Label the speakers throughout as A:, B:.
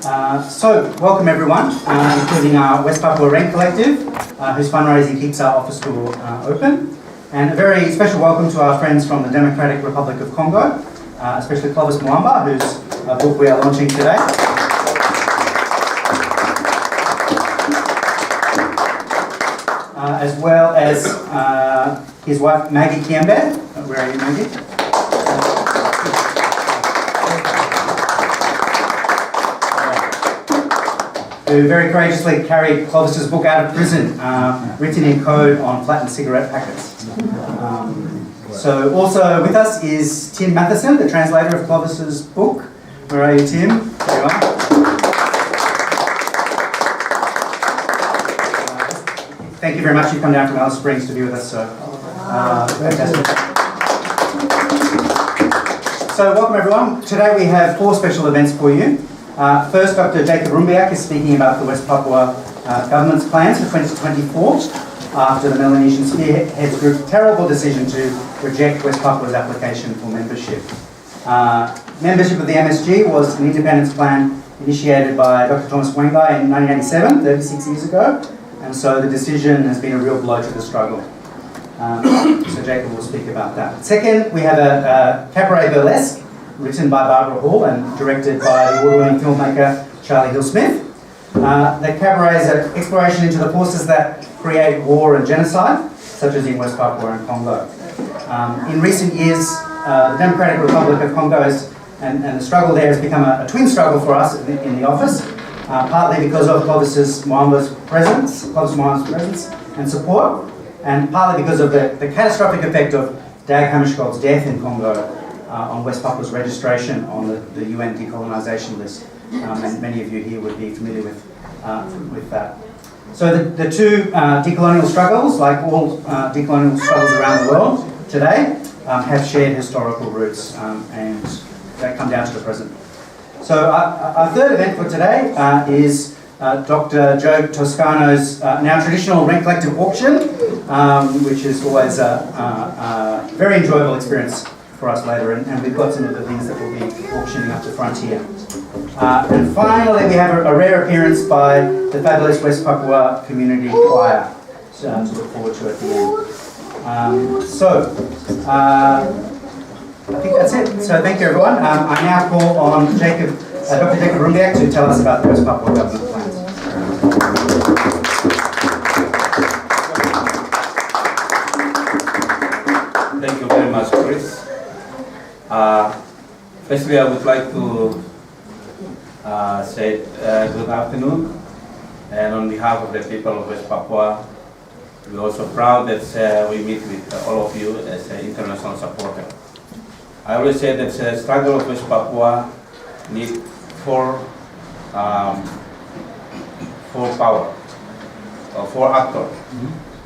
A: So, welcome everyone, including our West Papua Rent Collective, whose fundraising keeps our office door open. And a very special welcome to our friends from the Democratic Republic of Congo, especially Clovis Mwamba, whose book we are launching today. As well as his wife Maggie Kiembe. Where are you, Maggie? Who very courageously carried Clovis's book out of prison, written in code on flattened cigarette packets. So also with us is Tim Matheson, the translator of Clovis's book. Where are you, Tim? There you are. Thank you very much. You've come down from Alice Springs to be with us, so fantastic. So welcome everyone. Today we have 4 special events for you. First, Dr. Jacob Rumbiak is speaking about the West Papua government's plans for 2024 after the Melanesian Spearheads Group's terrible decision to reject West Papua's application for membership. Membership of the MSG was an independence plan initiated by Dr. Clovis Mwamba in 1987, 36 years ago, and so the decision has been a real blow to the struggle. So Jacob will speak about that. Second, we have a cabaret burlesque written by Barbara Hall and directed by the award-winning filmmaker Charlie Hill-Smith. The cabaret is an exploration into the forces that create war and genocide, such as in West Papua and Congo. In recent years, the Democratic Republic of Congo and the struggle there has become a twin struggle for us in the office, partly because of Clovis Mwamba's presence and support, and partly because of the catastrophic effect of Dag Hammarskjöld's death in Congo on West Papua's registration on the UN decolonisation list. And many of you here would be familiar with that. So the two decolonial struggles, like all decolonial struggles around the world today, have shared historical roots and that come down to the present. So our third event for today is Dr. Joe Toscano's now traditional rent collective auction, which is always a very enjoyable experience for us later, and we've got some of the things that we'll be auctioning up the front here. And finally, we have a rare appearance by the fabulous West Papua Community Choir to look forward to at the end. I think that's it. So thank you, everyone. I now call on Dr. Jacob Rumbiak to tell us about the West Papua government plans.
B: Thank you very much, Chris. Firstly, I would like to say good afternoon, and on behalf of the people of West Papua, we're also proud that we meet with all of you as an international supporter. I always say that the struggle of West Papua needs 4 actors.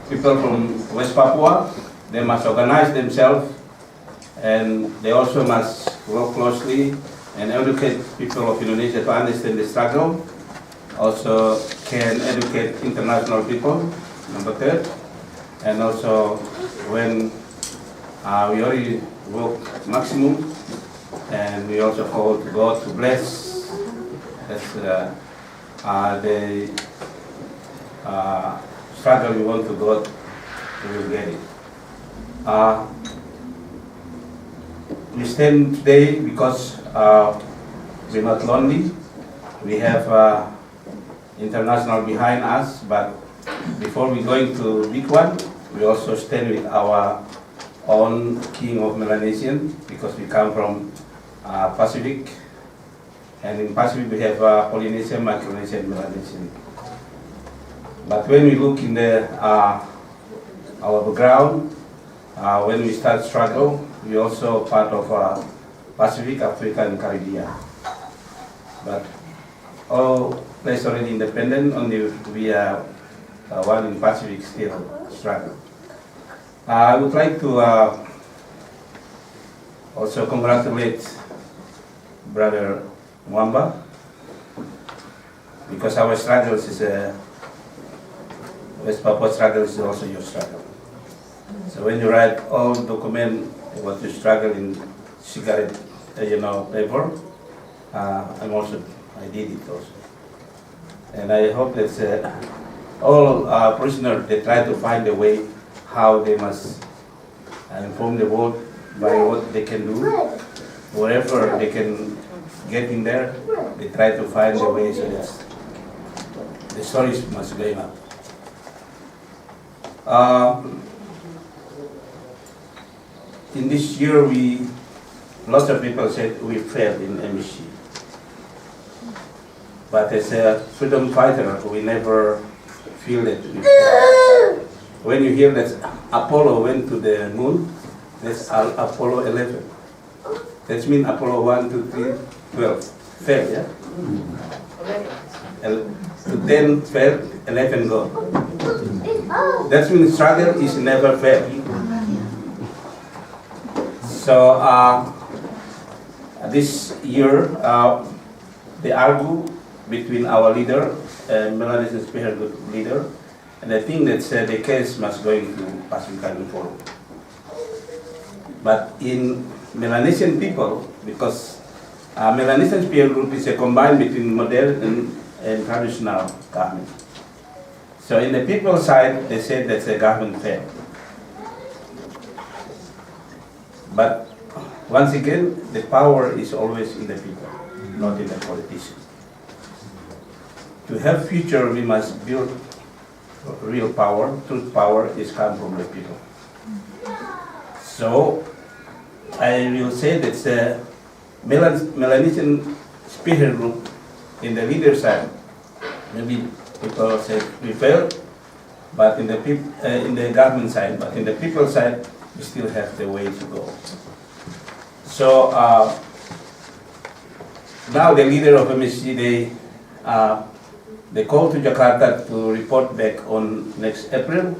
B: People from West Papua, they must organize themselves, and they also must work closely and educate people of Indonesia to understand the struggle. Also can educate international people, number 3. And also when we already work maximum, and we also hold God to bless as the struggle we want to God, we will get it. We stand today because we're not lonely. We have international behind us, but before we going to big one, we also stand with our own king of Melanesian, because we come from Pacific, and in Pacific we have Polynesian, Micronesia and Melanesian. But when we look in our background, when we start struggle, we also part of Pacific, Africa and Caribbean. But all place already independent, only we are one in Pacific still struggle. I would like to also congratulate Brother Mwamba, because our struggles is West Papua struggle is also your struggle. So when you write all document what you struggle in cigarette, paper, I'm also I did it also. And I hope that all prisoners, they try to find a way how they must inform the world by what they can do. Wherever they can get in there, they try to find a way so that the stories must go up. In this year, lots of people said we failed in MSC. But as a freedom fighter, we never feel that we failed. When you hear that Apollo went to the moon, that's Apollo 11. That means Apollo 1, 2, 3, 12. Failed, yeah? To 10 failed, 11 go. That means struggle is never failed. So this year, they argue between our leader, Melanesian spearhead leader, and I think that the case must go into Pacific Island Forum. But in Melanesian people, because Melanesian spearhead group is a combine between modern and traditional government. So in the people side, they said that the government failed. But once again, the power is always in the people, not in the politicians. To have future, we must build real power. Truth power is come from the people. So I will say that the Melanesian spearhead group in the leader side, maybe people say we failed, but in the government side, but in the people side, we still have the way to go. So now the leader of MSC, they call to Jakarta to report back on next April,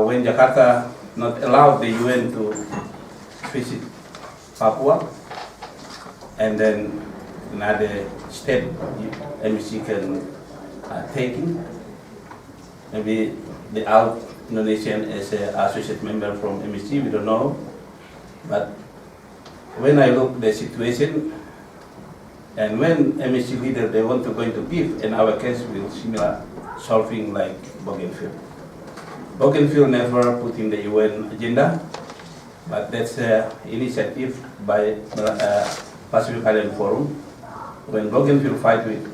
B: when Jakarta not allowed the UN to visit Papua, and then another step MSC can take in. Maybe the Indonesian as an associate member from MSC, we don't know. But when I look the situation, and when MSC leader they want to going to give, in our case will similar solving like Bougainville. Bougainville never put in the UN agenda, but that's an initiative by Pacific Island Forum. When Bougainville fight with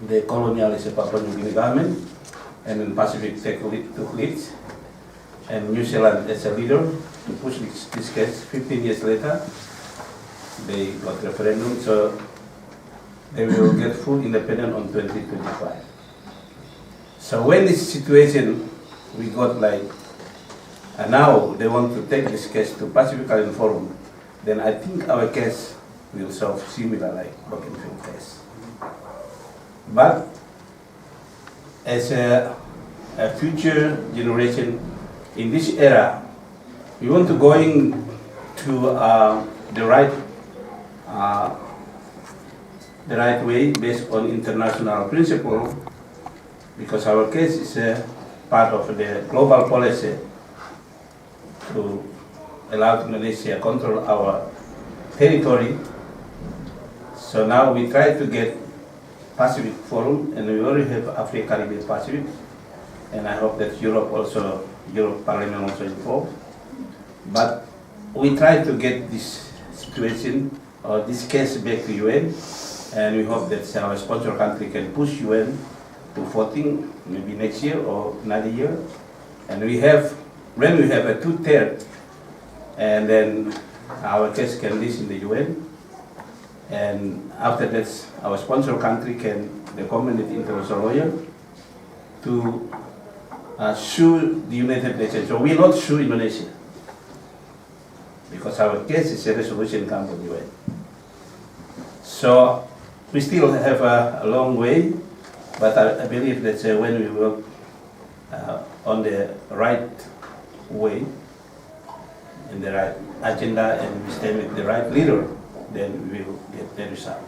B: the colonialist Papua New Guinea government, and then Pacific took lead, and New Zealand as a leader to push this case. 15 years later, they got referendum, so they will get full independence on 2025. So when this situation, we got like, and now they want to take this case to Pacific Island Forum, then I think our case will solve similar like Bougainville case. But as a future generation in this era, we want to go to the right way based on international principle, because our case is a part of the global policy to allow Indonesia control our territory. So now we try to get Pacific Forum, and we already have Africa, Caribbean, Pacific, and I hope that Europe Parliament also involved. But we try to get this situation or this case back to UN, and we hope that our sponsor country can push UN to voting maybe next year or another year. And when we have a 2/3, and then our case can list in the UN. And after that, our sponsor country can recommend it international lawyer to sue the United Nations. So we not sue Indonesia, because our case is a resolution come from UN. So we still have a long way, but I believe that when we work on the right way, in the right agenda, and we stand with the right leader, then we will get the result.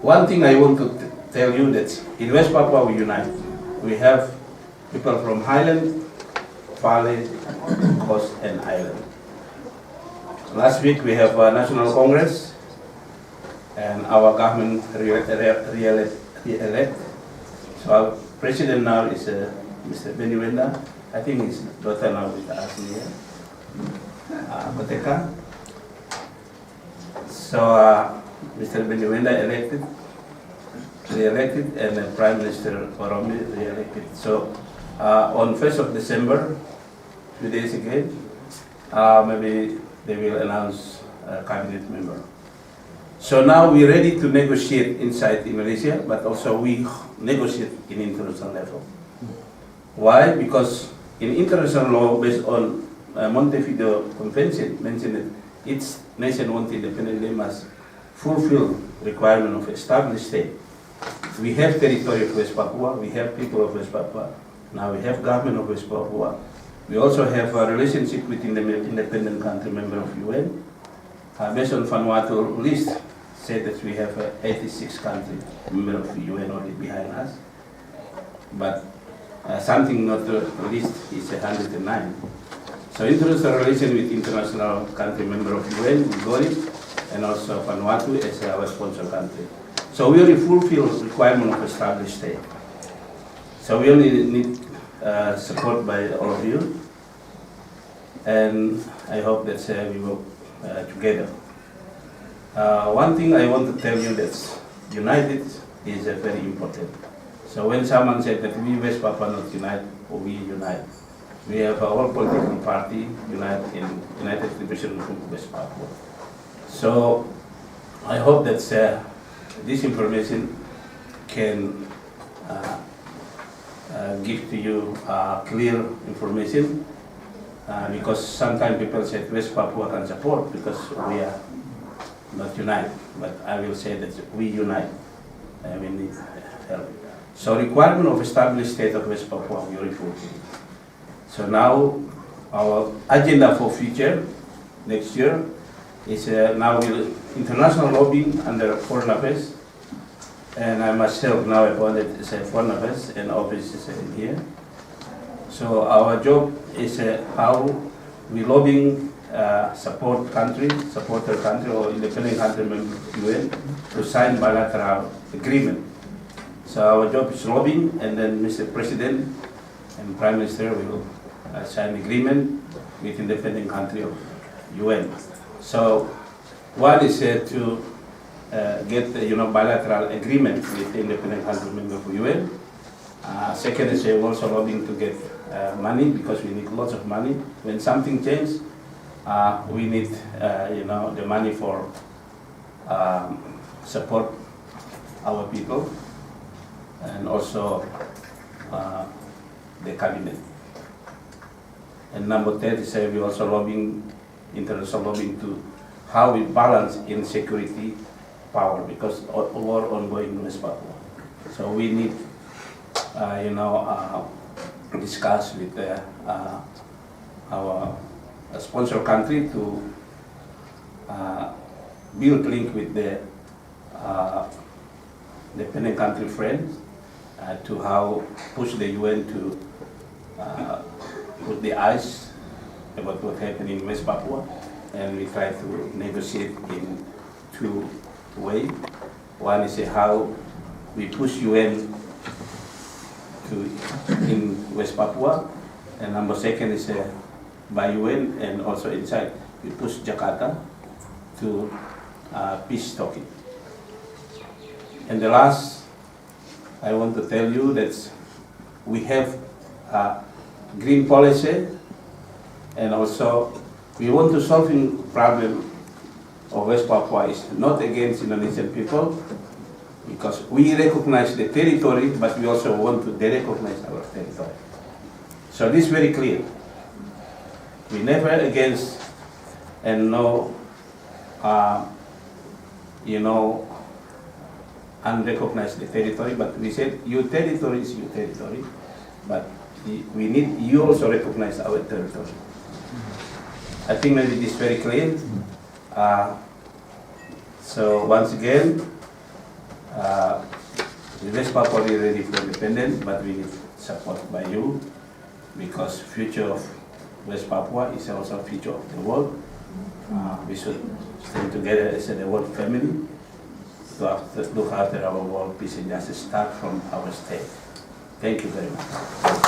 B: One thing I want to tell you that in West Papua we unite. We have people from Highland, Valley, Coast and Island. Last week we have a National Congress, and our government re-elect. So our president now is Mr. Mwamba. I think his daughter now with us here, Koteka. So Mr. Mwamba re-elected, and the Prime Minister Oromi re-elected. So on 1st of December, 2 days again, maybe they will announce a cabinet member. So now we're ready to negotiate inside Indonesia, but also we negotiate in international level. Why? Because in international law, based on Montevideo Convention, mentioned that each nation wanted independence, they must fulfill requirement of established state. We have territory of West Papua, we have people of West Papua, now we have government of West Papua. We also have a relationship with independent country member of UN. Based on Vanuatu list, said that we have 86 country member of UN already behind us. But something not list is 109. So international relation with international country member of UN, we got it, and also Vanuatu as our sponsor country. So we only fulfill requirement of established state. So we only need support by all of you, and I hope that we work together. One thing I want to tell you that united is very important. So when someone said that we West Papua not unite, or we unite, we have our political party unite in United Liberation of West Papua. So I hope that this information can give to you clear information, because sometimes people say West Papua can support because we are not unite, but I will say that we unite and we need help. So requirement of established state of West Papua, we fulfill. So now our agenda for future, next year, is now international lobbying under foreign affairs, and I myself now appointed as a foreign affairs and office is in here. So our job is how we lobbying support their country or independent country member UN to sign bilateral agreement. So our job is lobbying, and then Mr. President and Prime Minister will sign agreement with independent country of UN. So one is to get bilateral agreement with independent country member of UN. Second is also lobbying to get money, because we need lots of money. When something changes, we need the money for support our people, and also the cabinet. And number 10 is we also lobbying, international lobbying, to how we balance in security power, because war ongoing in West Papua. So we need discuss with our sponsor country to build link with the dependent country friends to how push the UN to put the eyes about what happened in West Papua, and we try to negotiate in two ways. One is how we push UN in West Papua, and number second is by UN, and also inside we push Jakarta to peace talking. And the last, I want to tell you that we have a green policy, and also we want to solve the problem of West Papua is not against Indonesian people, because we recognize the territory, but we also want to de-recognize our territory. So this is very clear. We never against and no, unrecognized the territory, but we said your territory is your territory, but we need you also recognize our territory. I think maybe this is very clear. So once again, the West Papua is ready for independence, but we need support by you, because future of West Papua is also future of the world. We should stand together as a world family, look after our world peace and justice start from our state. Thank you very much.